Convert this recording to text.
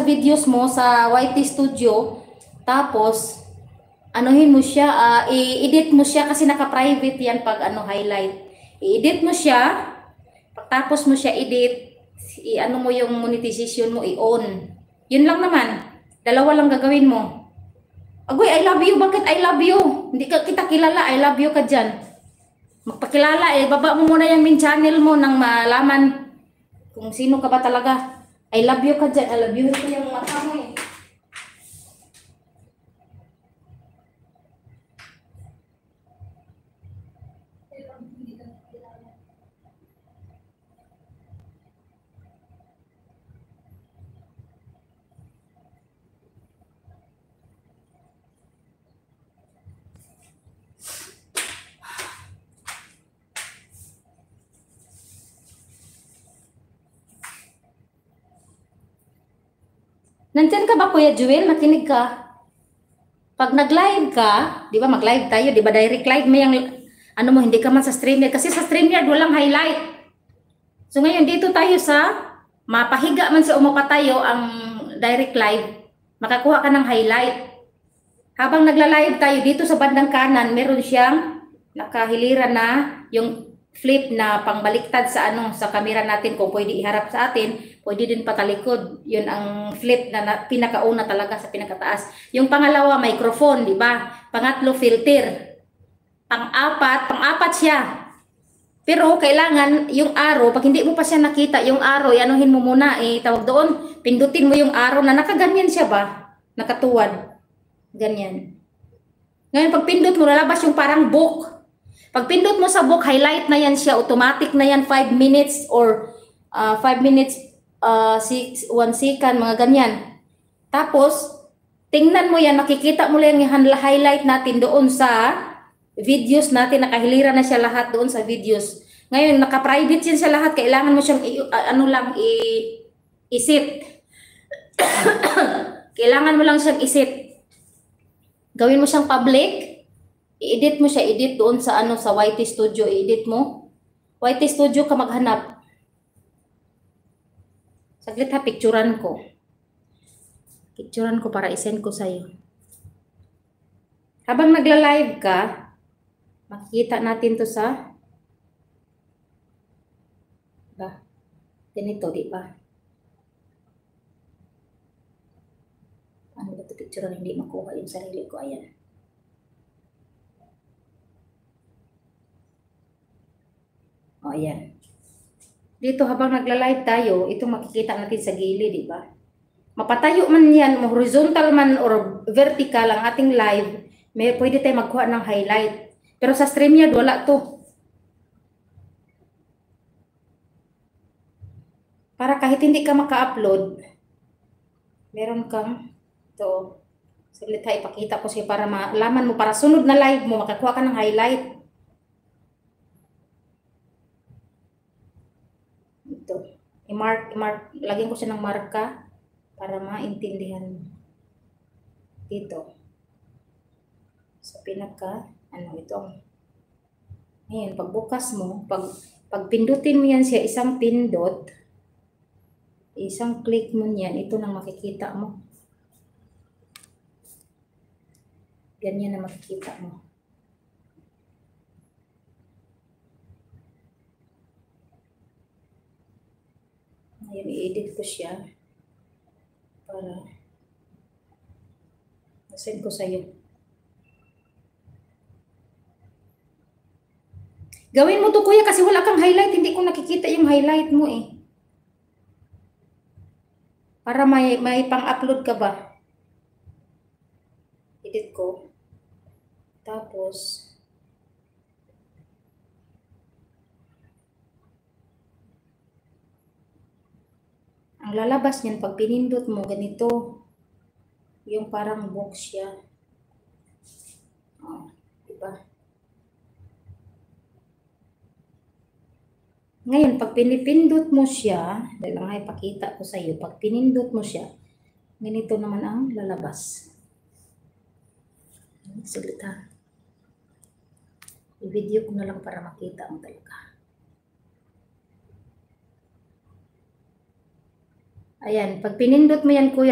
sa videos mo sa YT Studio, tapos anuhin mo siya, i-edit mo siya kasi naka-private yan pag highlight. I-edit mo siya, pagtapos mo siya edit, i-ano mo yung monetization mo, i-on. Yun lang naman. Dalawa lang gagawin mo. Agoy, I love you. Bakit I love you? Hindi ka kita kilala, I love you ka dyan. Magpakilala baba mo muna yung main channel mo nang malaman kung sino ka ba talaga. I love you ka dyan. I love you ko yung mata mo eh. Nandyan ka ba, Kuya Jewel? Makinig ka. Pag nag-live ka, di ba mag-live tayo, di ba direct live, may ano mo, hindi ka man sa StreamYard. Kasi sa StreamYard, walang highlight. So ngayon, dito tayo sa mapahiga man sa umapatayo ang direct live, makakuha ka ng highlight. Habang nagla-live tayo, dito sa bandang kanan, meron siyang nakahiliran na yung flip na pangbaliktad sa sa camera natin. Kung pwede iharap sa atin, pwede din patalikod. Yun ang flip na pinakauna talaga sa pinakataas. Yung pangalawa, microphone, di ba? Pangatlo, filter. Pang-apat siya. Pero kailangan yung arrow, pag hindi mo pa siya nakita, yung arrow, anuhin mo muna tawag doon, pindutin mo yung arrow na nakaganyan siya ba? Nakatuwad. Ganyan. Ngayon, pag pindot mo, lalabas yung parang book. Pag pindot mo sa book, highlight na yan siya. Automatic na yan, 5 minutes or 5 minutes, 1 second, mga ganyan. Tapos, tingnan mo yan, makikita mo lang yung highlight natin doon sa videos natin. Nakahilira na siya lahat doon sa videos. Ngayon, naka-private yan sa lahat. Kailangan mo siyang isit. Kailangan mo lang siyang isit. Gawin mo siyang public. I-edit mo siya, edit doon sa sa YT Studio, i-edit mo. YT Studio ka maghanap. Saglit ha, picturean ko. Picturean ko para isend ko sa'yo. Habang nagla-live ka, makikita natin to sa ganito, di ba? Ano ba ito picturean? Hindi makuha yung sarili ko. Ayan. O, ayan. Dito habang nagla-live tayo, ito makikita natin sa gilid, di ba? Mapatayo man yan, horizontal man or vertical ang ating live, pwede tayo magkuha ng highlight. Pero sa StreamYard, wala to. Para kahit hindi ka maka-upload, meron kang ito. Saglit ha, ipakita ko siya para malaman mo, para sunod na live mo, makakuha ka ng highlight. I-mark, lagyan ko siya ng marka para maintindihan mo. Dito. Sa pinaka, ito. Ngayon, pagbukas mo, pag pindutin mo yan siya, isang pindot, isang click mo yan, ito nang makikita mo. Ganyan na makikita mo. Ngayon, i-edit ko siya para send ko sa'yo. Gawin mo to, kuya, kasi wala kang highlight. Hindi ko nakikita yung highlight mo Para may pang-upload ka ba? Edit ko. Tapos, ang lalabas niyan, pag pinindot mo, ganito. Yung parang box siya. Diba? Ngayon, pag pinipindot mo siya, dahil lang ay pakita ko sa iyo, pag pinindot mo siya, ganito naman ang lalabas. Saglit ha. I-video ko na lang para makita ang talaga. Ayan, pag pinindot mo yan, kuya,